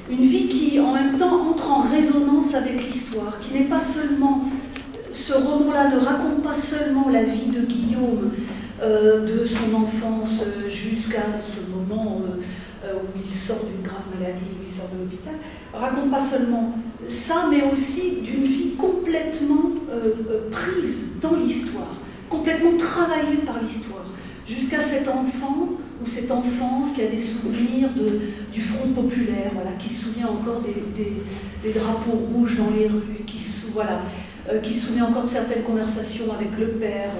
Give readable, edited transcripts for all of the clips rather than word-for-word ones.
une vie qui en même temps entre en résonance avec l'histoire, qui n'est pas seulement, ce roman-là ne raconte pas seulement la vie de Guillaume, de son enfance jusqu'à ce moment où il sort d'une grave maladie, où il sort de l'hôpital, raconte pas seulement ça, mais aussi d'une vie complètement prise dans l'histoire, complètement travaillée par l'histoire, jusqu'à cet enfant ou cette enfance qui a des souvenirs du Front populaire, voilà, qui se souvient encore des drapeaux rouges dans les rues, qui se souvient encore de certaines conversations avec le père,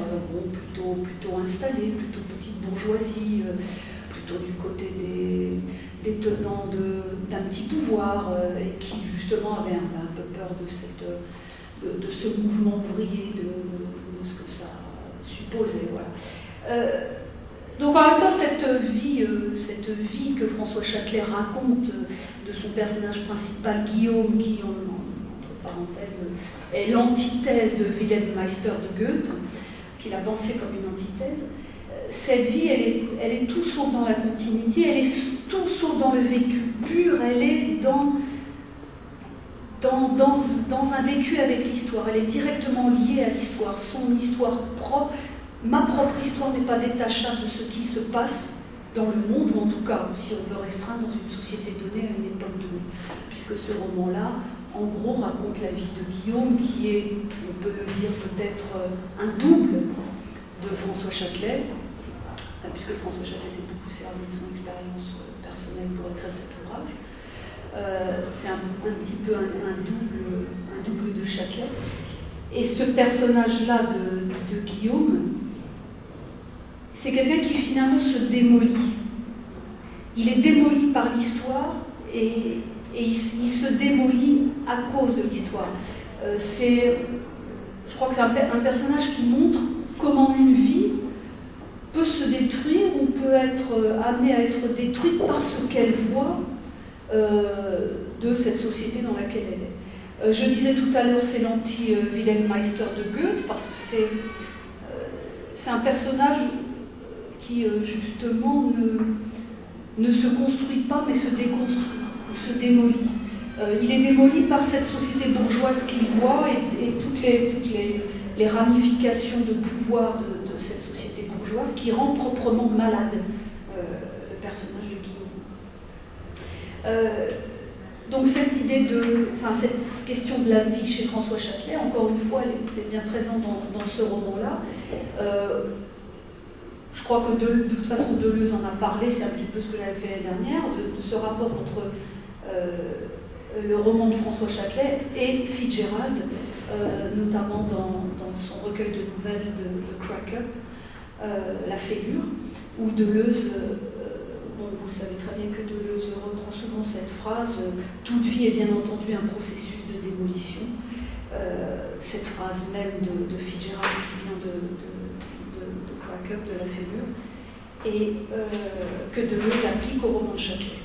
plutôt installé, plutôt petite bourgeoisie, plutôt du côté des tenants d'un petit pouvoir, et qui justement avait un peu peur de ce mouvement ouvrier, de ce que ça supposait. Voilà. Donc en même temps, cette vie que François Châtelet raconte de son personnage principal, Guillaume, qui, entre parenthèses, est l'antithèse de Wilhelm Meister de Goethe, qu'il a pensé comme une antithèse, cette vie, elle est tout sauf dans la continuité, elle est tout sauf dans le vécu pur, elle est dans un vécu avec l'histoire, elle est directement liée à l'histoire, son histoire propre. Ma propre histoire n'est pas détachable de ce qui se passe dans le monde, ou en tout cas, si on veut restreindre, dans une société donnée, à une époque donnée. Puisque ce roman-là, en gros, raconte la vie de Guillaume, qui est, on peut le dire, peut-être un double de François Châtelet, puisque François Châtelet s'est beaucoup servi de son expérience personnelle pour écrire cet ouvrage. C'est un petit peu un double de Châtelet. Et ce personnage-là de Guillaume, c'est quelqu'un qui finalement se démolit. Il est démoli par l'histoire et il se démolit à cause de l'histoire. Je crois que c'est un personnage qui montre comment une vie peut se détruire ou peut être amenée à être détruite par ce qu'elle voit de cette société dans laquelle elle est. Je disais tout à l'heure, c'est l'anti-Wilhelm Meister de Goethe, parce que c'est un personnage qui, justement, ne se construit pas, mais se déconstruit, ou se démolit. Il est démoli par cette société bourgeoise qu'il voit et toutes les ramifications de pouvoir de cette société bourgeoise qui rend proprement malade le personnage de Guillaume. Donc cette idée cette question de la vie chez François Châtelet, encore une fois, elle est bien présente dans ce roman-là. Je crois que de toute façon Deleuze en a parlé, c'est un petit peu ce que j'avais fait l'année dernière, de ce rapport entre le roman de François Châtelet et Fitzgerald, notamment dans son recueil de nouvelles de Crack Up, La Fêlure, où Deleuze, vous savez très bien que Deleuze reprend souvent cette phrase « Toute vie est bien entendu un processus de démolition », cette phrase même de Fitzgerald qui vient de Crack Up, de La Fêlure, et que Deleuze applique au roman de Châtelet.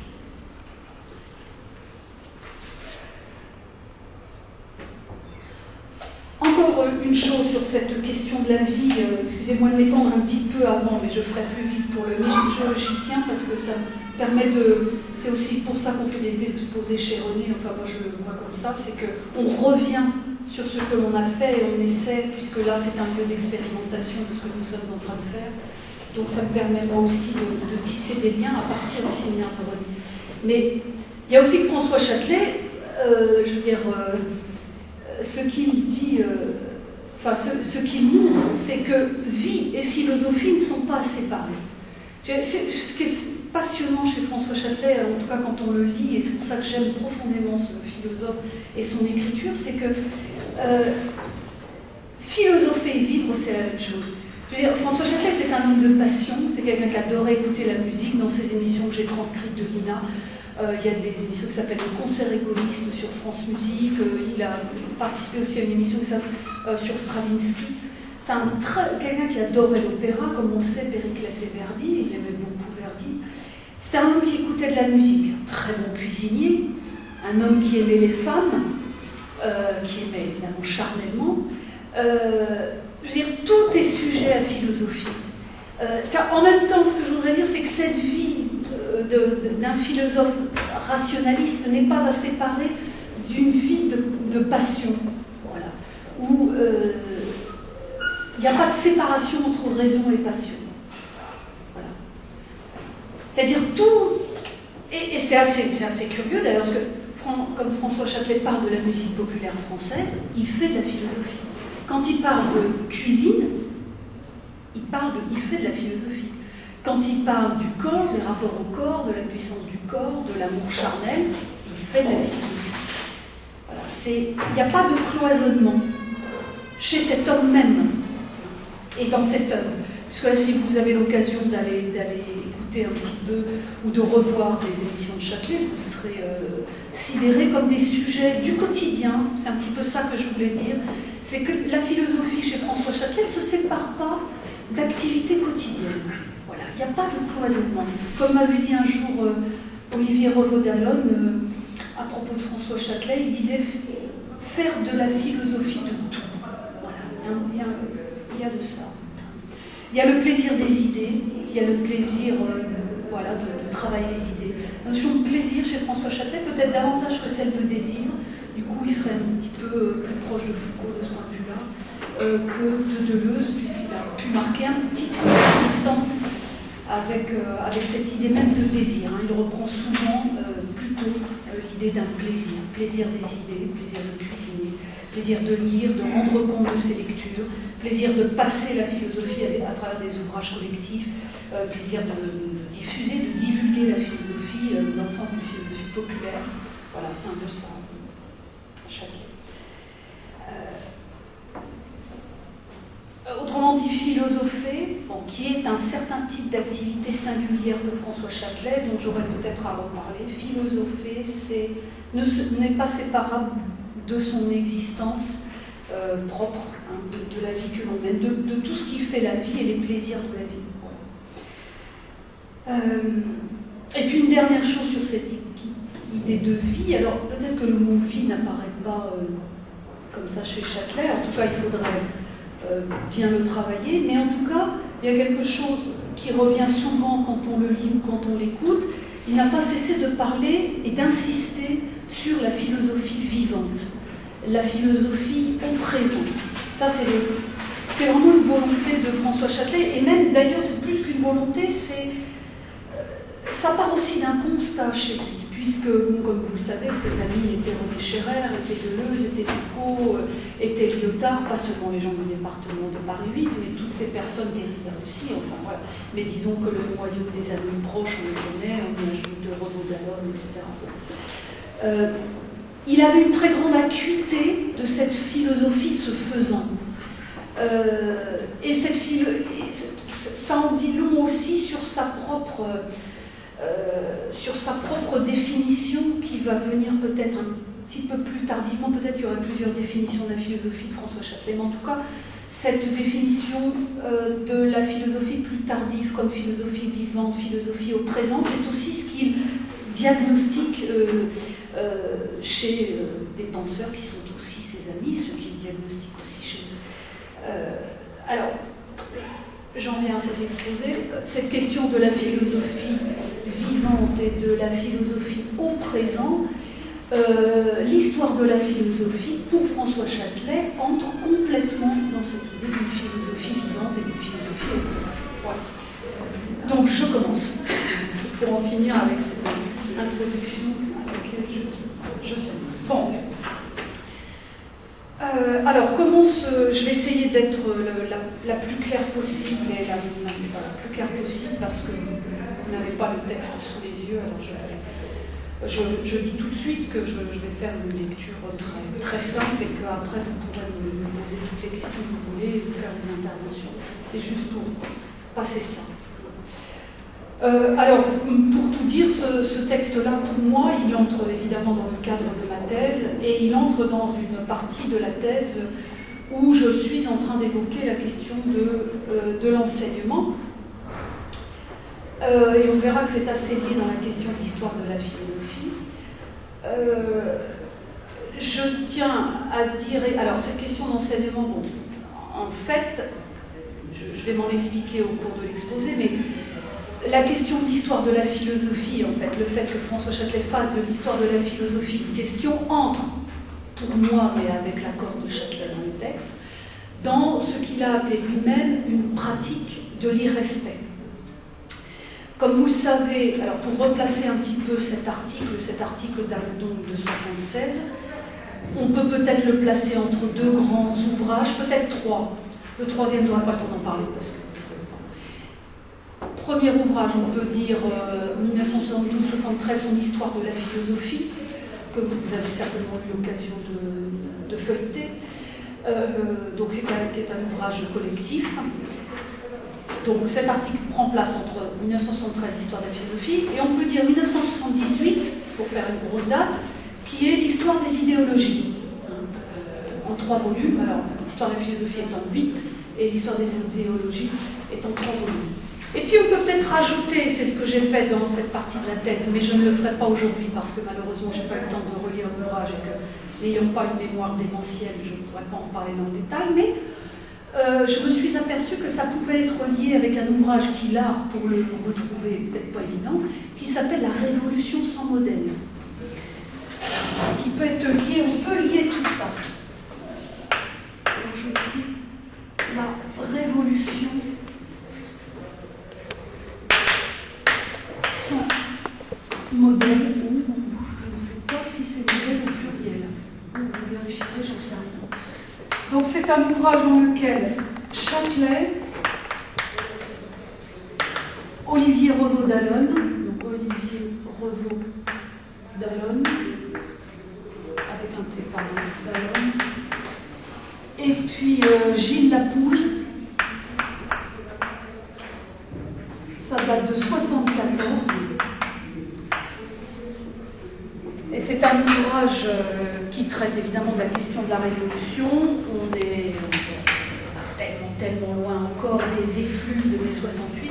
Encore une chose sur cette question de la vie, excusez-moi de m'étendre un petit peu avant, mais je ferai plus vite pour le... Mais j'y tiens parce que ça me permet de... C'est aussi pour ça qu'on fait des exposés chez René, enfin moi je le vois comme ça, c'est qu'on revient sur ce que l'on a fait et on essaie, puisque là c'est un lieu d'expérimentation de ce que nous sommes en train de faire. Donc ça me permet moi aussi de tisser des liens à partir du séminaire de René. Mais il y a aussi que François Châtelet, je veux dire... ce qu'il dit, ce qu'il montre, c'est que vie et philosophie ne sont pas séparées. Ce qui est passionnant chez François Châtelet, en tout cas quand on le lit, et c'est pour ça que j'aime profondément ce philosophe et son écriture, c'est que philosopher et vivre, c'est la même chose. Je veux dire, François Châtelet était un homme de passion, c'est quelqu'un qui adorait écouter la musique. Dans ses émissions que j'ai transcrites de l'INA, il y a des émissions qui s'appellent Le Concert égoïste sur France Musique. Il a participé aussi à une émission qui s'appelle sur Stravinsky. C'est quelqu'un qui adorait l'opéra, comme on le sait, Périclès et Verdi. Il aimait beaucoup Verdi. C'était un homme qui écoutait de la musique, un très bon cuisinier, un homme qui aimait les femmes, qui aimait évidemment charnellement. Je veux dire, tout est sujet à philosophie. En même temps, ce que je voudrais dire, c'est que cette vie d'un philosophe rationaliste n'est pas à séparer d'une vie de passion, voilà, où il n'y a pas de séparation entre raison et passion. Voilà. C'est-à-dire tout, et c'est assez curieux d'ailleurs, parce que comme François Châtelet parle de la musique populaire française, il fait de la philosophie. Quand il parle de cuisine, il fait de la philosophie. Quand il parle du corps, des rapports au corps, de la puissance du corps, de l'amour charnel, il fait de la philosophie. Voilà, il n'y a pas de cloisonnement chez cet homme même et dans cette œuvre. Puisque là, si vous avez l'occasion d'aller écouter un petit peu ou de revoir des émissions de Châtelet, vous serez sidérés comme des sujets du quotidien. C'est un petit peu ça que je voulais dire. C'est que la philosophie chez François Châtelet ne se sépare pas d'activités quotidiennes. Voilà, il n'y a pas de cloisonnement. Comme m'avait dit un jour Olivier Revaud-Dallon, à propos de François Châtelet, il disait faire de la philosophie de tout. Voilà, il y a de ça. Il y a le plaisir des idées, il y a le plaisir voilà, de travailler les idées. La notion de plaisir chez François Châtelet, peut-être davantage que celle de désir, du coup il serait un petit peu plus proche de Foucault de ce point de vue-là, que de Deleuze, puisqu'il a pu marquer un petit peu sa distance avec cette idée même de désir. Hein. Il reprend souvent plutôt l'idée d'un plaisir, plaisir des idées, plaisir de cuisiner, plaisir de lire, de rendre compte de ses lectures, plaisir de passer la philosophie à travers des ouvrages collectifs, plaisir de diffuser, de divulguer la philosophie, l'ensemble de philosophie populaire. Voilà, c'est un peu ça, Châtelet. Autrement dit, philosopher, bon, qui est un certain type d'activité singulière de François Châtelet, dont j'aurais peut-être à reparler. Philosopher, n'est pas séparable de son existence propre, hein, de la vie que l'on mène, de tout ce qui fait la vie et les plaisirs de la vie. Voilà. Et puis une dernière chose sur cette idée de vie, alors peut-être que le mot vie n'apparaît pas comme ça chez Châtelet, en tout cas il faudrait bien le travailler, mais en tout cas il y a quelque chose qui revient souvent quand on le lit ou quand on l'écoute. Il n'a pas cessé de parler et d'insister sur la philosophie vivante, la philosophie au présent. Ça, c'est vraiment une volonté de François Châtelet, et même d'ailleurs, plus qu'une volonté, ça part aussi d'un constat chez lui, puisque, comme vous le savez, ses amis étaient René Scherrer, étaient Deleuze, étaient Foucault, étaient Lyotard, pas seulement les gens du département de Paris 8, mais toutes ces personnes derrière aussi, enfin voilà. Mais disons que le noyau des amis proches, on les connaît, on y ajoute Revaud-Dallon, etc. Il avait une très grande acuité de cette philosophie se faisant. Et ça en dit long aussi sur sa propre définition qui va venir peut-être un petit peu plus tardivement. Peut-être qu'il y aurait plusieurs définitions de la philosophie de François Châtelet, mais en tout cas, cette définition de la philosophie plus tardive comme philosophie vivante, philosophie au présent, c'est aussi ce qu'il diagnostique chez des penseurs qui sont aussi ses amis, ceux qu'il diagnostique aussi chez eux. Alors, j'en viens à cet exposé. Cette question de la philosophie vivante et de la philosophie au présent, l'histoire de la philosophie, pour François Châtelet, entre complètement dans cette idée d'une philosophie vivante et d'une philosophie au présent. Voilà. Donc je commence, pour en finir avec cette introduction à laquelle je viens. Bon. Alors, je vais essayer d'être la plus claire possible, et la plus claire possible, parce que vous n'avez pas le texte sous les yeux. Alors je dis tout de suite que je vais faire une lecture très, très simple, et qu'après vous pourrez me poser toutes les questions que vous voulez et vous faire des interventions. C'est juste pour passer ça. Alors, pour tout dire, ce texte-là, pour moi, il entre évidemment dans le cadre de ma thèse, et il entre dans une partie de la thèse où je suis en train d'évoquer la question de l'enseignement. Et on verra que c'est assez lié dans la question de l'histoire de la philosophie. Je tiens à dire... Alors, cette question d'enseignement, bon, en fait, je vais m'en expliquer au cours de l'exposé, mais la question de l'histoire de la philosophie, en fait, le fait que François Châtelet fasse de l'histoire de la philosophie une question entre, pour moi, mais avec l'accord de Châtelet dans le texte, dans ce qu'il a appelé lui-même une pratique de l'irrespect. Comme vous le savez, alors pour replacer un petit peu cet article date donc de 1976, on peut peut-être le placer entre deux grands ouvrages, peut-être trois. Le troisième, je n'aurai pas le temps d'en parler parce que premier ouvrage, on peut dire 1972-73, son histoire de la philosophie, que vous avez certainement eu l'occasion de feuilleter. Donc c'est un ouvrage collectif. Donc cet article prend place entre 1973, histoire de la philosophie, et on peut dire 1978, pour faire une grosse date, qui est l'histoire des idéologies, en 3 volumes. Alors l'histoire de la philosophie est en 8, et l'histoire des idéologies est en 3 volumes. Et puis on peut peut-être rajouter, c'est ce que j'ai fait dans cette partie de la thèse, mais je ne le ferai pas aujourd'hui parce que malheureusement je n'ai pas eu le temps de relire l'ouvrage et que, n'ayant pas une mémoire démentielle, je ne pourrais pas en parler dans le détail, mais je me suis aperçue que ça pouvait être lié avec un ouvrage qu'il a, pour le retrouver, peut-être pas évident, qui s'appelle La Révolution sans modèle. Qui peut être lié, on peut lier tout ça. Aujourd'hui, la Révolution sans modèle, ou je ne sais pas si c'est modèle au pluriel. Vous vérifierez, j'en sais rien. Donc c'est un ouvrage dans lequel Châtelet, Olivier Revaud d'Allonne, donc Olivier Revaud d'Allonne, avec un T, pardon, d'Allonne, et puis Gilles Lapouge, ça date de 1974, et c'est un ouvrage qui traite évidemment de la question de la Révolution. On est tellement loin encore des effluves de mai 68,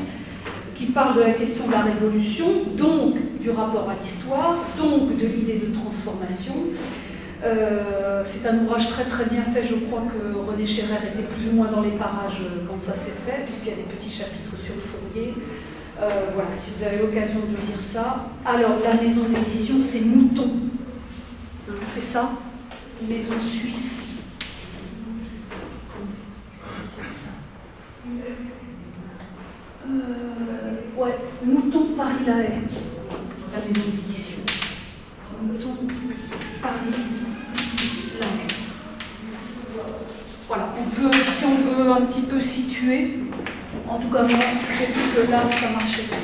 qui parle de la question de la Révolution, donc du rapport à l'histoire, donc de l'idée de transformation. C'est un ouvrage très bien fait. Je crois que René Scherrer était plus ou moins dans les parages quand ça s'est fait, puisqu'il y a des petits chapitres sur Fourier. Voilà, si vous avez l'occasion de lire ça. Alors, la maison d'édition, c'est Mouton. C'est ça, maison suisse. Ouais, Mouton Paris-La Haye, la maison d'édition. Mouton Paris-La Haye. Voilà, on peut, si on veut un petit peu situer, en tout cas moi, j'ai vu que là, ça marchait bien.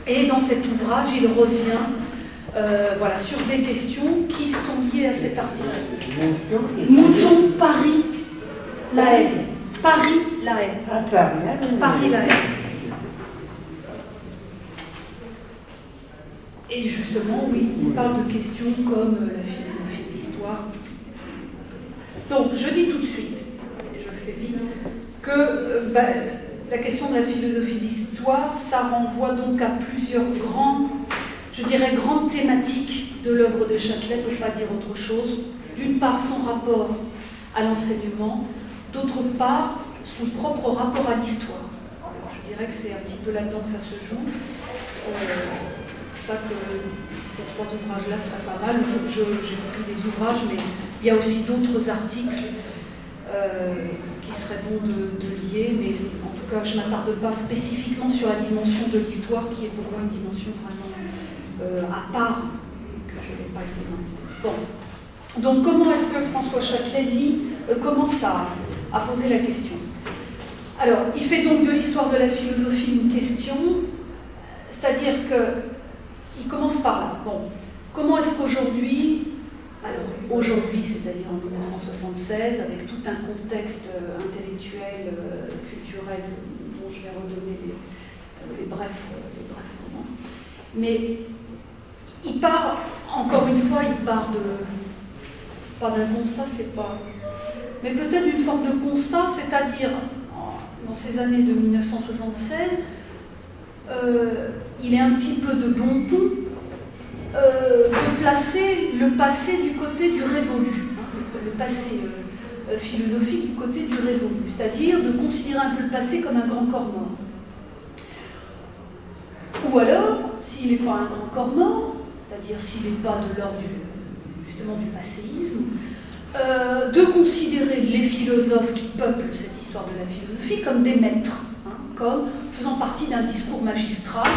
Et dans cet ouvrage, il revient voilà, sur des questions qui sont liées à cet article. Mouton Paris-La Haye. Paris-La Haye. Paris-La Haye. Et justement, oui, il parle de questions comme la philosophie de l'histoire. Donc, je dis tout de suite, et je fais vite, que la question de la philosophie de l'histoire, ça renvoie donc à plusieurs grandes thématiques de l'œuvre de Châtelet, pour ne pas dire autre chose. D'une part, son rapport à l'enseignement, d'autre part, son propre rapport à l'histoire. Je dirais que c'est un petit peu là-dedans que ça se joue. C'est ça que ces 3 ouvrages-là seraient pas mal. J'ai pris des ouvrages, mais il y a aussi d'autres articles qui seraient bons de lier, mais en tout cas, je ne m'attarde pas spécifiquement sur la dimension de l'histoire, qui est pour moi une dimension vraiment à part, que je ne vais pas écrire. Bon. Donc, comment est-ce que François Châtelet commence à poser la question? Alors, il fait donc de l'histoire de la philosophie une question, c'est-à-dire qu'il commence par là. Bon, comment est-ce qu'aujourd'hui, alors aujourd'hui, c'est-à-dire en 1976, avec tout un contexte intellectuel, culturel, dont je vais redonner les brefs moments, mais il part, encore une fois, il part pas d'un constat, c'est pas, mais peut-être d'une forme de constat, c'est-à-dire, dans ces années de 1976, il est un petit peu de bon ton de placer le passé du côté du révolu, le passé philosophique du côté du révolu, c'est-à-dire de considérer un peu le passé comme un grand corps mort. Ou alors, s'il n'est pas un grand corps mort, c'est-à-dire s'il n'est pas de l'ordre justement du passéisme, de considérer les philosophes qui peuplent cette histoire de la philosophie comme des maîtres, hein, comme faisant partie d'un discours magistral,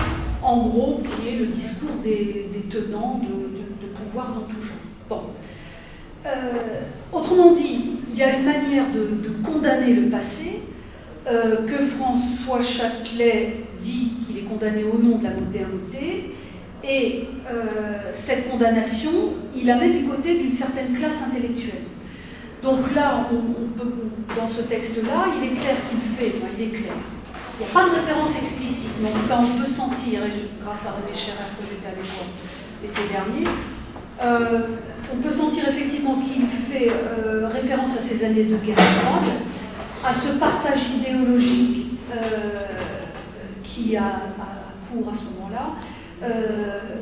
en gros, qui est le discours des tenants de pouvoirs en tout genre. Bon. Autrement dit, il y a une manière de condamner le passé que François Châtelet dit qu'il est condamné au nom de la modernité, et cette condamnation, il la met du côté d'une certaine classe intellectuelle. Donc là, on peut, dans ce texte-là, il est clair qu'il fait, enfin, il est clair. Il n'y a pas de référence explicite, mais en tout cas, on peut sentir, et grâce à René Scherer que j'étais à l'époque l'été dernier, on peut sentir effectivement qu'il fait référence à ces années de guerre froide, à ce partage idéologique qui a cours à ce moment-là,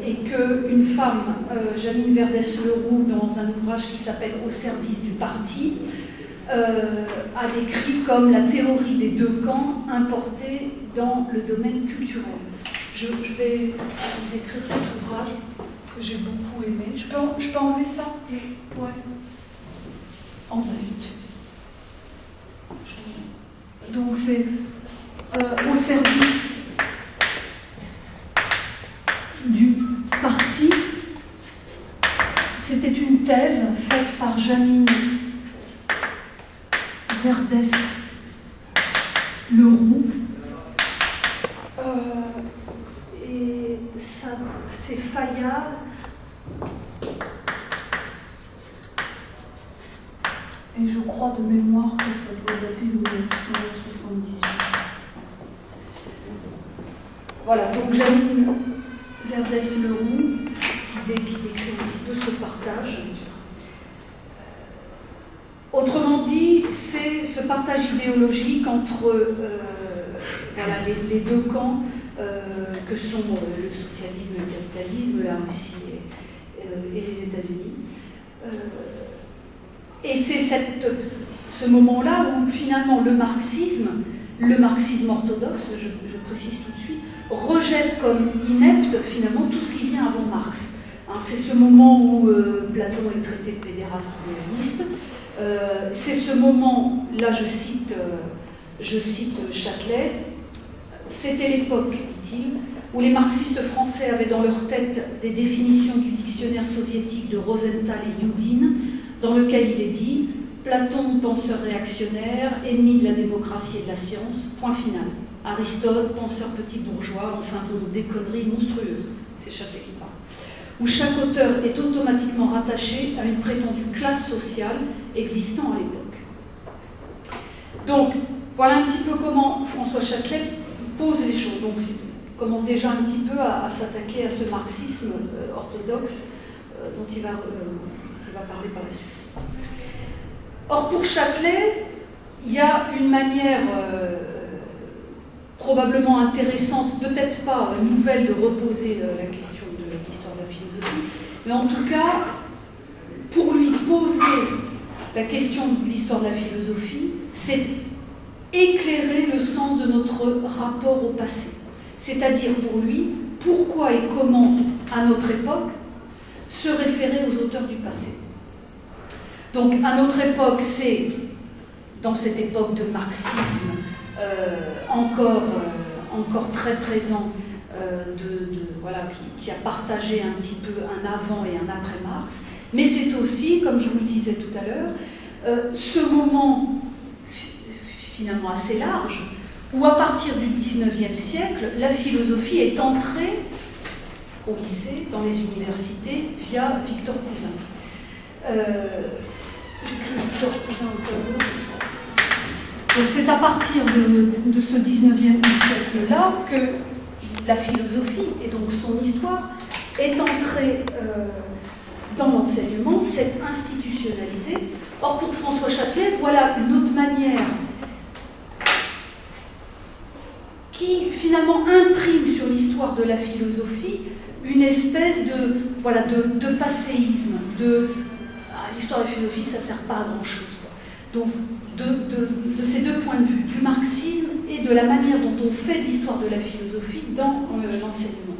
et qu'une femme, Janine Verdès-Leroux, dans un ouvrage qui s'appelle « Au service du parti », a décrit comme la théorie des deux camps importée dans le domaine culturel. Je vais vous écrire cet ouvrage que j'ai beaucoup aimé. Je peux enlever ça? Ouais. En vite. Donc c'est au service du parti. C'était une thèse faite par Janine Verdès-Leroux. Et ça, c'est Fayard. Et je crois de mémoire que ça doit dater de 1978. Voilà, donc Janine Verdès-Leroux qui décrit un petit peu ce partage. Autrement dit, c'est ce partage idéologique entre voilà, les deux camps que sont le socialisme, le capitalisme, la Russie et les États-Unis. Et c'est ce moment-là où finalement le marxisme orthodoxe, je précise tout de suite, rejette comme inepte finalement tout ce qui vient avant Marx. Hein, c'est ce moment où Platon est traité de pédéraste idéaliste. C'est ce moment, là je cite Châtelet, c'était l'époque, dit-il, où les marxistes français avaient dans leur tête des définitions du dictionnaire soviétique de Rosenthal et Youdine, dans lequel il est dit « Platon, penseur réactionnaire, ennemi de la démocratie et de la science, point final. Aristote, penseur petit bourgeois, enfin donc des conneries monstrueuses. » C'est Châtelet qui parle. Où chaque auteur est automatiquement rattaché à une prétendue classe sociale existant à l'époque. Donc, voilà un petit peu comment François Châtelet pose les choses. Donc, il commence déjà un petit peu à s'attaquer à ce marxisme orthodoxe dont il va parler par la suite. Or, pour Châtelet, il y a une manière probablement intéressante, peut-être pas nouvelle, de reposer la question de l'histoire de la philosophie, mais en tout cas, pour lui poser la question de l'histoire de la philosophie, c'est éclairer le sens de notre rapport au passé. C'est-à-dire pour lui, pourquoi et comment, à notre époque, se référer aux auteurs du passé. Donc, à notre époque, c'est, dans cette époque de marxisme, encore très présent, voilà, qui a partagé un petit peu un avant et un après Marx, mais c'est aussi, comme je vous le disais tout à l'heure, ce moment finalement assez large, où à partir du XIXe siècle, la philosophie est entrée au lycée, dans les universités, via Victor Cousin. J'écris Victor Cousin au tableau. Donc c'est à partir de ce XIXe siècle-là que la philosophie, et donc son histoire, est entrée dans l'enseignement, s'est institutionnalisée. Or, pour François Châtelet, voilà une autre manière qui, finalement, imprime sur l'histoire de la philosophie une espèce de passéisme, l'histoire de la philosophie, ça ne sert pas à grand-chose. Donc, de ces deux points de vue, du marxisme et de la manière dont on fait l'histoire de la philosophie dans l'enseignement.